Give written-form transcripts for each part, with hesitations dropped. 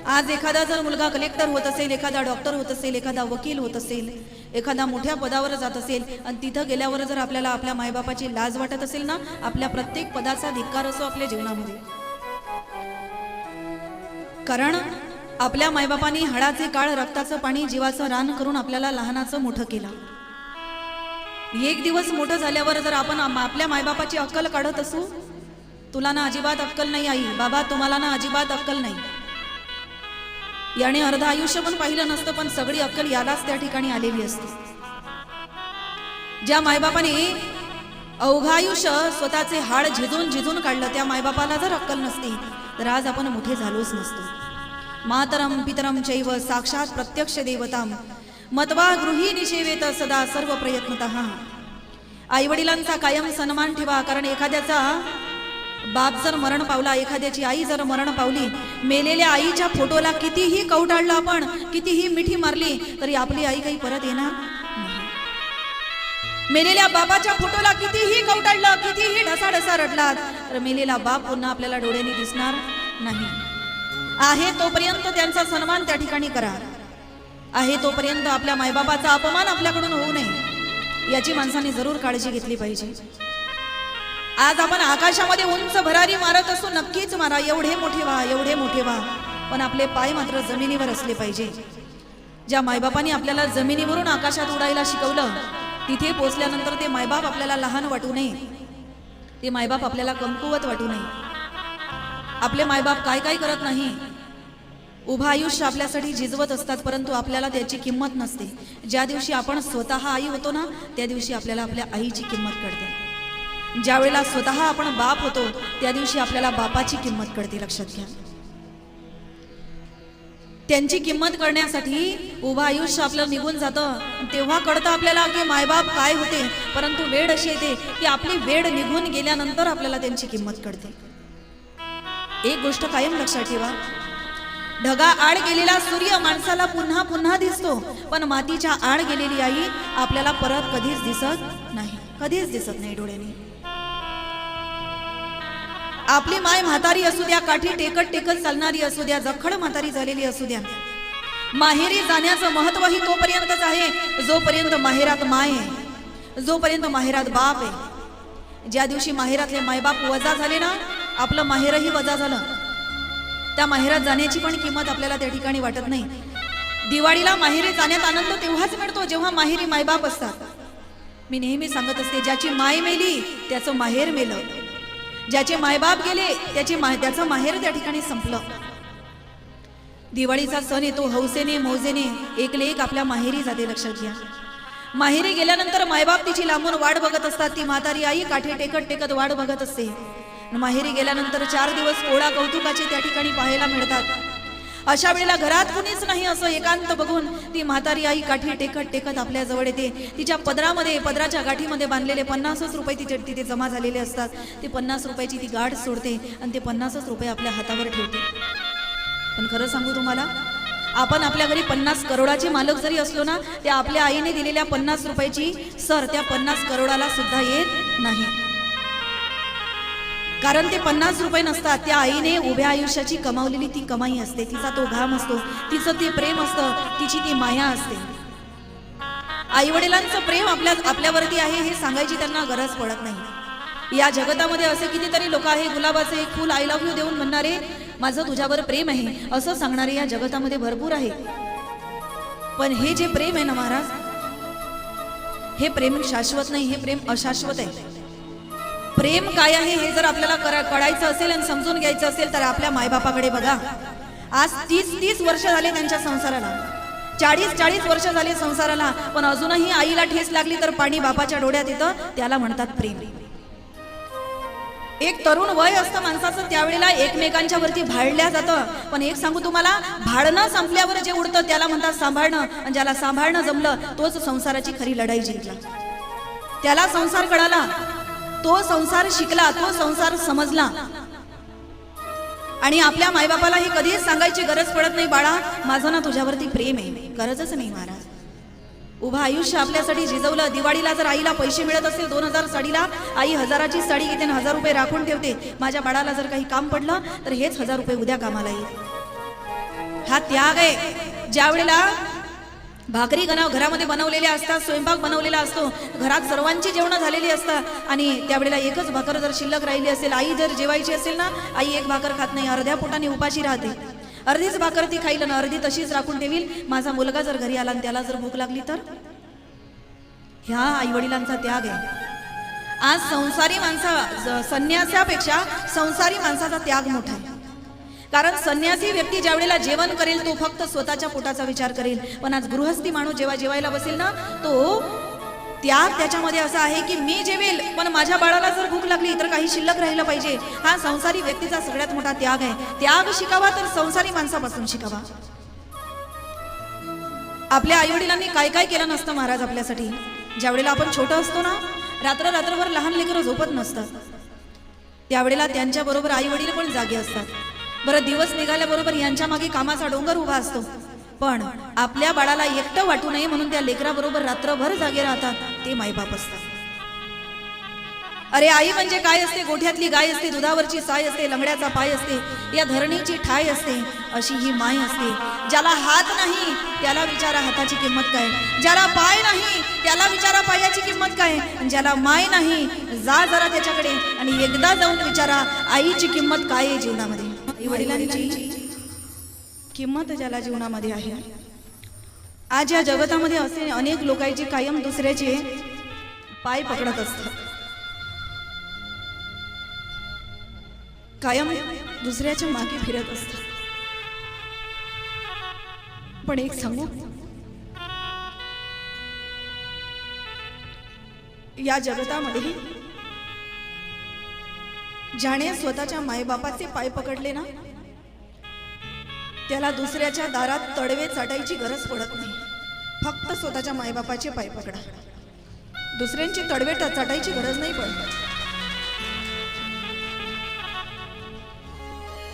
आज एखादा जर मुलगा कलेक्टर होत असेल, एखादा डॉक्टर होत असेल, एखादा वकील होत असेल, एखादा मोठ्या पदावर जात असेल आणि तिथं गेल्यावर जर आपल्याला आपल्या मायबापाची लाज वाटत असेल ना, आपल्या प्रत्येक पदाचा धिक्कार असो आपल्या जीवनामध्ये. कारण आपल्या मायबापांनी हाडाचे काळ, रक्ताचं पाणी, जीवाचं रान करून आपल्याला लहानाचं मोठं केलं. एक दिवस मोठं झाल्यावर जर आपण आपल्या मायबापाची अक्कल काढत असू, तुला ना अजिबात अक्कल नाही आई, बाबा तुम्हाला ना अजिबात अक्कल नाही, याने अर्ध आयुष्य पण पाहिलं नसतं, पण सगळी अक्कल यालाच त्या ठिकाणी आलेली असते. ज्या मायबापाने अवघं आयुष्य स्वतःचे हाड झिजून झिजून काढलं, त्या मायबापाला जर अक्कल नसती तर आज आपण मोठे झालोच नसतो. मातरम पितरम चैव साक्षात प्रत्यक्ष देवताम मत्वा गृही निषेवेत सदा सर्व प्रयत्नतः. आई वडिलांचा कायम सन्मान ठेवा. कारण एखाद्याचा बाप जर मरण पावला, एखाद्याची आई जर मरण पावली, मेलेल्या आईच्या फोटोला कितीही कवटाळलं आपण, कितीही मिठी मारली तरी आपली आई काही परत येणार नाही. मेलेल्या बाबाच्या फोटोला कितीही कवटाळलं, कितीही ढसाढसा रडलात तर मेलेला बाप पुन्हा आपल्याला डोळ्यांनी दिसणार नाही. आहे तोपर्यंत त्यांचा सन्मान त्या ठिकाणी करा. आहे तोपर्यंत आपल्या मायबापाचा अपमान आपल्याकडून होऊ नये, याची माणसांनी जरूर काळजी घेतली पाहिजे. आज आपण आकाशामध्ये उंच भरारी मारत असू, नक्कीच मारा, एवढे मोठे व्हा, एवढे मोठे व्हा, पण आपले पाय मात्र जमिनीवर असले पाहिजे. ज्या मायबापांनी आपल्याला जमिनीवरून आकाशात उडायला शिकवलं, तिथे पोचल्यानंतर ते मायबाप आपल्याला लहान वाटू नये, ते मायबाप आपल्याला कमकुवत वाटू नये. आपले मायबाप काय काय करत नाही, उभं आयुष्य आपल्यासाठी झिजवत असतात, परंतु आपल्याला त्याची किंमत नसते. ज्या दिवशी आपण स्वतः आई होतो ना, त्या दिवशी आपल्याला आपल्या आईची किंमत कळते. ज्या वेळेला स्वतः आपण बाप होतो त्या दिवशी आपल्याला बापाची किंमत कळते. लक्षात घ्या, त्यांची किंमत करण्यासाठी उभं आयुष्य आपलं निघून जातं, तेव्हा कळतं आपल्याला की मायबाप काय होते. परंतु वेळ अशी येते की आपली वेळ निघून गेल्यानंतर आपल्याला त्यांची किंमत कळते. एक गोष्ट कायम लक्षात ठेवा, ढगा आड गेलेला सूर्य माणसाला पुन्हा पुन्हा दिसतो, पण मातीच्या आड गेलेली आई आपल्याला परत कधीच दिसत नाही, कधीच दिसत नाही डोळ्याने. आपली माय म्हातारी असू द्या, काठी टेकत टेकत चालणारी असू द्या, जखड म्हातारी झालेली असू द्या, माहेरी जाण्याचं महत्वही तोपर्यंतच आहे जोपर्यंत माहेरात माय आहे, जोपर्यंत माहेरात बाप आहे. ज्या दिवशी माहेरातले मायबाप वजा झाले ना, आपलं माहेरही वजा झालं. त्या माहेरात जाण्याची पण किंमत आपल्याला त्या ठिकाणी वाटत नाही. दिवाळीला माहेरी जाण्यात आनंद तेव्हाच मिळतो जेव्हा माहेरी मायबाप असतात. मी नेहमी सांगत असते, ज्याची माय मेली त्याचं माहेर मेलं, ज्याचे मायबाप गेले त्याचं माहेर त्या ठिकाणी संपलं. दिवाळीचा सण येतो, हौसेने मौजेने एकले एक आपल्या माहेरी जाते. लक्षात घ्या, माहेरी गेल्यानंतर मायबाप तिची लांबून वाट बघत असतात. ती म्हातारी आई काठी टेकत टेकत वाट बघत असते. माहेरी गेल्यानंतर 4 दिवस पोळा कौतुकाचे त्या ठिकाणी पाहायला मिळतात. अशा वेळेला घरात कुणीच नाही असं एकांत बघून ती म्हातारी आई काठी टेकत टेकत आपल्या जवळ येते. तिच्या पदराच्या गाठीमध्ये बांधलेले 50 रुपये तिथे जमा झालेले असतात. ते 50 रुपयाची ती गाठ सोडते आणि ते 50 रुपये आपल्या हातावर ठेवते. पण खरं सांगू तुम्हाला, आपण आपल्या घरी 50 करोडाचे मालक जरी असलो ना, त्या आपल्या आईने दिलेल्या 50 रुपयाची सर त्या 50 करोडाला सुद्धा येत नाही. कारण ते 50 रुपये नसतात, त्या आईने उभ्या आयुष्याची कमावलेली ती कमाई असते, तिचा तो घाम असतो, तिचं ते प्रेम असतं, तिची ती माया असते. आई वडिलांचं प्रेम आपल्यावरती आहे हे सांगायची त्यांना गरज पडत नाही. या जगतामध्ये असे कितीतरी लोक आहे, गुलाबाचे एक फूल आय लव्ह यू देऊन म्हणणारे माझं तुझ्यावर प्रेम आहे असं सांगणारे या जगतामध्ये भरपूर आहे. पण हे जे प्रेम आहे ना महाराज, हे प्रेम शाश्वत नाही, हे प्रेम अशाश्वत आहे. प्रेम काय आहे हे जर आपल्याला कळायचं असेल आणि समजून घ्यायचं असेल तर आपल्या मायबापाकडे बघा. आज 30 वर्ष झाले त्यांच्या संसाराला, 40 वर्ष झाले संसाराला, पण अजूनही आईला ठेस लागली तर पाणी बापाच्या डोळ्यात येतं, त्याला म्हणतात प्रेम. एक तरुण वय असतं माणसाचं, त्यावेळेला एकमेकांच्या वरती भाळल्या जातं. पण एक सांगू तुम्हाला, भाळणं संपल्यावर जे उडतं त्याला म्हणतात सांभाळणं, आणि ज्याला सांभाळणं जमलं तोच संसाराची खरी लढाई जिंकला. त्याला संसार कळाला, तो संसार शिकला, तो संसार समजला. आणि आपल्या मायबापाला ही कधीच सांगायची गरज पडत नाही, बाळा माझं ना तुझ्यावरती प्रेम आहे. गरजच नाही महाराज. उभं आयुष्य आपल्यासाठी झिजवलं. दिवाळीला जर आईला पैसे मिळत असेल 2000 साडीला, आई 1000ची साडी घेते आणि 1000 रुपये राखून ठेवते. माझ्या बाळाला जर काही काम पडलं तर हेच 1000 रुपये उद्या कामाला येईल. हा त्याग आहे. ज्या वेळेला भाकरी घरामध्ये बनवलेल्या असतात, स्वयंपाक बनवलेला असतो, घरात सर्वांची जेवणं झालेली असतात आणि त्यावेळेला एकच भाकर जर शिल्लक राहिली असेल, आई जर जेवायची असेल ना, आई एक भाकर खात नाही, अर्ध्या पोटाने उपाशी राहते. अर्धीच भाकर ती खाईल ना अर्धी तशीच राखून ठेवील. माझा मुलगा जर घरी आला आणि त्याला जर भूक लागली तर ह्या आईवडिलांचा त्याग आहे. आज संसारी संन्यासापेक्षा संसारी माणसाचा त्याग मोठा आहे. कारण संन्यासी व्यक्ती ज्या वेळेला जेवण करेल तो फक्त स्वतःच्या पोटाचा विचार करेल, पण आज गृहस्थी माणूस जेव्हा जेवायला बसेल ना, तो त्याग त्याच्यामध्ये असा आहे की मी जेवेल पण माझ्या बाळाला जर भूक लागली तर काही शिल्लक राहिलं पाहिजे. हा संसारी व्यक्तीचा सगळ्यात मोठा त्याग आहे. त्याग शिकावा तर संसारी माणसापासून शिकावा. आपल्या आईवडिलांनी काय काय केलं नसतं महाराज आपल्यासाठी. ज्यावेळेला आपण छोटं असतो ना, रात्रभर लहान लेकरं झोपत नसतात, त्यावेळेला त्यांच्या बरोबर आई वडील पण जागे असतात. बरं दिवस निघाल्याबरोबर यांच्या मागे कामाचा डोंगर उभा असतो, पण आपल्या बाळाला एकटं वाटू नये म्हणून त्या लेकराबरोबर रात्रभर जागे राहतात ते मायबाप असतात. अरे आई म्हणजे काय असते? गोठ्यातली गाय असते, दुधावरची साय असते, लंगड्याचा पाय असते, या धरणीची ठाय असते, अशी ही माय असते. ज्याला हात नाही त्याला विचारा हाताची किंमत काय, ज्याला पाय नाही त्याला विचारा पायाची किंमत काय, ज्याला माय नाही जा जरा त्याच्याकडे आणि एकदा जाऊन विचारा आईची किंमत काय आहे जीवनामध्ये. आई वडिलांची किंमत ज्याला जीवनामध्ये आहे. आज या जगतामध्ये असे अनेक लोकांची कायम दुसऱ्याचे पाय पकडत असतात, कायम दुसऱ्याच्या मागे फिरत असतात. पण एक सांगू, या जगतामध्ये ज्याने स्वतःच्या मायबापाचे पाय पकडले ना, त्याला दुसऱ्याच्या दारात तडवे चाटायची गरज पडत नाही. फक्त स्वतःच्या मायबापाचे पाय पकडा, दुसऱ्यांची तडवे चाटायची गरज नाही पडत.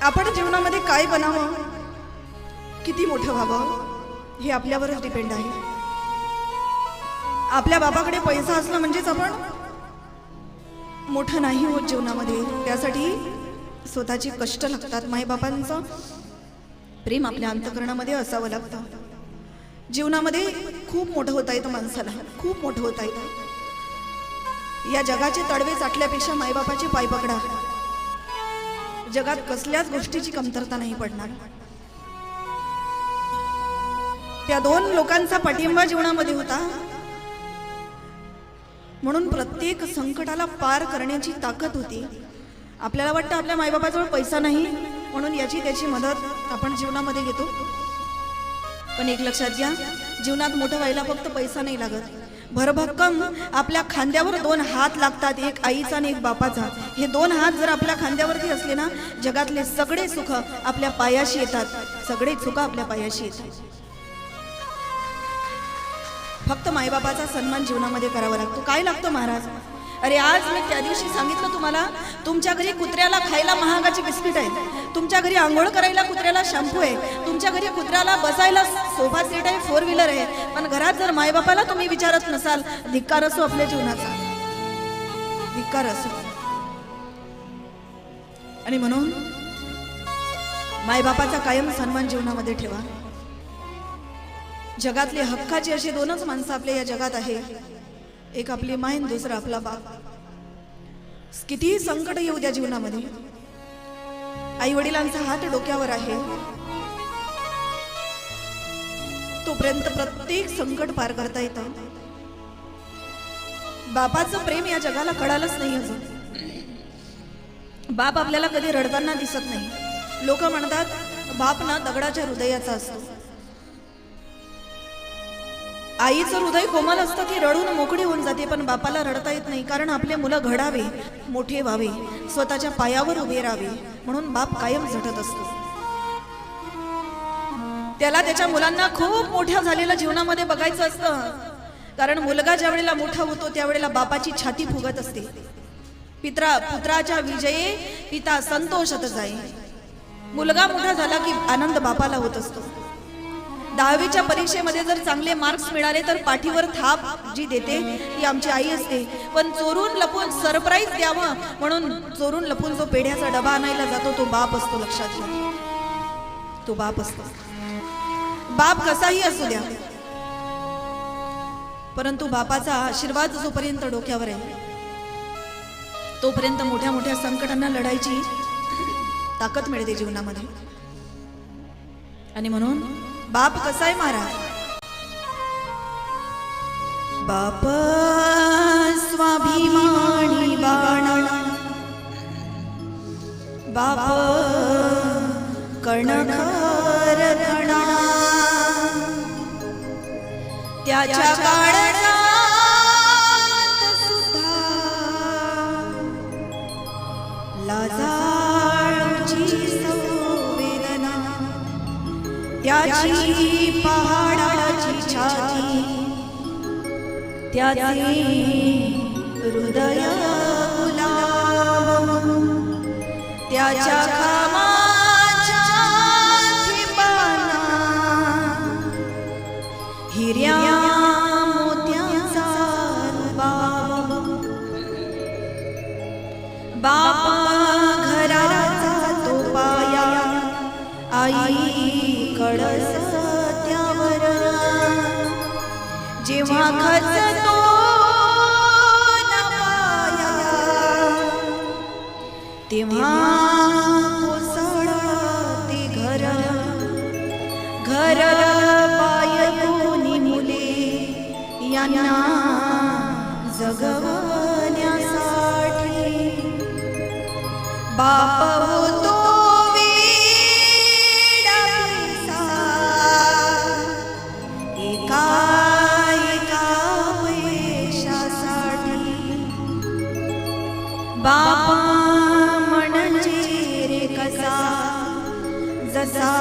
आपण जीवनामध्ये काय बनावं, किती मोठं व्हावं हे आपल्यावरच डिपेंड आहे. आपल्या बापाकडे पैसा असला म्हणजेच आपण मोठं नाही होत जीवनामध्ये. त्यासाठी स्वतःचे कष्ट लागतात. मायबापांचं प्रेम आपल्या अंतःकरणामध्ये असावं लागतं. जीवनामध्ये खूप मोठं होता येतं माणसाला, खूप मोठं होता येतं. या जगाचे तडवे चाटल्यापेक्षा मायबापाचे पाय पकडा, जगात कसल्याच गोष्टीची कमतरता नाही पडणार. त्या दोन लोकांचा पाठिंबा जीवनामध्ये होता म्हणून प्रत्येक संकटाला पार करण्याची ताकद होती. आपल्याला वाटतं आपल्या मायबापाजवळ पैसा नाही म्हणून याची त्याची मदत आपण जीवनामध्ये घेतो, पण एक लक्षात घ्या, जीवनात मोठं व्हायला फक्त पैसा नाही लागत. भरभक्कम आपल्या खांद्यावर दोन हात लागतात, एक आईचा आणि एक बापाचा. हे दोन हात जर आपल्या खांद्यावरती असले ना, जगातले सगळे सुख आपल्या पायाशी येतात, सगळे सुख आपल्या पायाशी येतात. फक्त मायबापाचा सन्मान जीवनामध्ये करावा लागतो. काय लागतो महाराज? अरे आज मी त्या दिवशी सांगितलं तुम्हाला, तुमच्या घरी कुत्र्याला खायला महागाची बिस्किट आहे, तुमच्या घरी आंघोळ करायला कुत्र्याला शॅम्पू आहे, तुमच्या घरी कुत्र्याला बसायला सोफा सेट आहे, 4 व्हीलर आहे, पण घरात जर मायबापाला तुम्ही विचारत नसाल, धिक्कार असो आपल्या जीवनाचा, धिक्कार असो. आणि म्हणून मायबापाचा कायम सन्मान जीवनामध्ये ठेवा. जगातले हक्काचे असे दोनच माणसं आपल्या या जगात आहे, एक आपली माय, दुसरा आपला बाप. कितीही संकट येऊ द्या जीवनामध्ये, आई वडिलांचा हात डोक्यावर आहे तोपर्यंत प्रत्येक संकट पार करता येतं. बापाचं प्रेम या जगाला कळालंच नाही अजून. बाप आपल्याला कधी रडताना दिसत नाही. लोक म्हणतात बाप ना दगडाच्या हृदयाचा असतो. आईचं हृदय कोमल असतं, ती रडून मोकळी होऊन जाते, पण बापाला रडता येत नाही. कारण आपले मुलं घडावे, मोठे व्हावे, स्वतःच्या पायावर उभे राहावे म्हणून बाप कायम झटत असतो. त्याला त्याच्या मुलांना खूप मोठ्या झालेल्या जीवनामध्ये बघायचं असतं. कारण मुलगा ज्या वेळेला मोठा होतो त्यावेळेला बापाची छाती फुगत असते. पुत्राच्या विजये पिता संतोषत जाई. मुलगा मोठा झाला की आनंद बापाला होत असतो. 10वीच्या परीक्षेमध्ये जर चांगले मार्क्स मिळाले तर पाठीवर थाप जी देते ती आमची आई असते. पण चोरून लपून सरप्राईज द्यावं म्हणून चोरून लपून जो पेढ्याचा डबा आणायला जातो तो बाप असतो. लक्षात घ्या. तो बाप असतो. बाप कसाही असू द्या, परंतु बापाचा आशीर्वाद जोपर्यंत डोक्यावर आहे तोपर्यंत मोठ्या मोठ्या संकटांना लढायची ताकद मिळते जीवनामध्ये. आणि म्हणून बाप कसा आहे महाराज? बाप स्वाभिमानी बाण, बाप कर्णकर घणा, त्याच्या काळजात सुद्धा लाजाळूची संवेदना, त्याची पहाडाची छाती, त्याचे हृदय गुलाब, त्याच्या खामाच्या ठिपाणा हिऱ्या मोत्यांचा बाब. बाप घराचा तो पाया, आई कळस त्यावर, जेव्हा खचतो ना पाया तेव्हा कोसळते घर. घर पाय दोन्ही मुले यांना जगवण्यासाठी बाप होतो वेडा पैसा, एका एका पैशासाठी. बाप म्हणजे रे कसा, जसा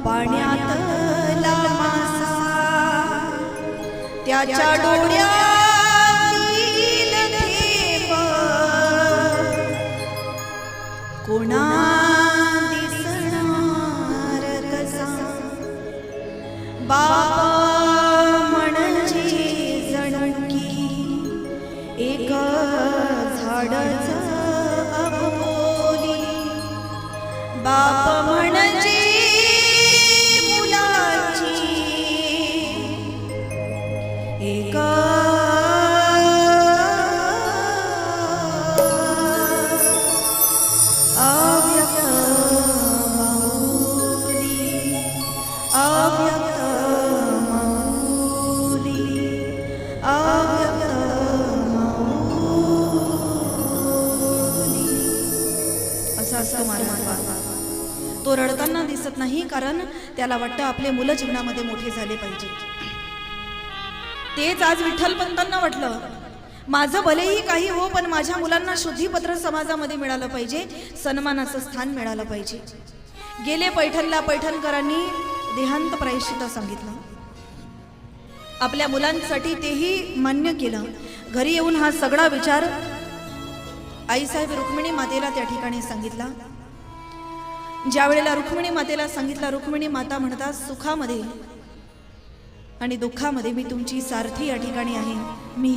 पाण्यातला मासा, त्याच्या डोळ्यातील थेंब कोणा दिसणार कसा. बाप म्हणजे जणू की एक झाडच अबोली. बाप म्हणजे मुलाची एक अव्यक्त माऊली, अव्यक्त माऊली, अव्यक्त माऊली. असा असतो महाराज. तो रडताना दिसत नाही, कारण त्याला वाटतं आपले मुलं जीवनामध्ये मोठे झाले पाहिजे. तेच आज विठ्ठलपंतांना वाटलं, माझं भलेही काही हो, पण माझ्या मुलांना शुद्धीपत्र समाजामध्ये मिळालं पाहिजे, सन्मानाचं स्थान मिळालं पाहिजे. गेले पैठणला पैठणकरांनी देहांत प्रायश्चित सांगितलं. आपल्या मुलांसाठी तेही मान्य केलं. घरी येऊन हा सगळा विचार आईसाहेब रुक्मिणी मातेला त्या ठिकाणी सांगितला. ज्या वेळेला रुक्मिणी मातेला सांगितलं, रुक्मिणी माता म्हणतात, सुखामध्ये आणि दुःखामध्ये मी तुमची सारथी या ठिकाणी आहे. मी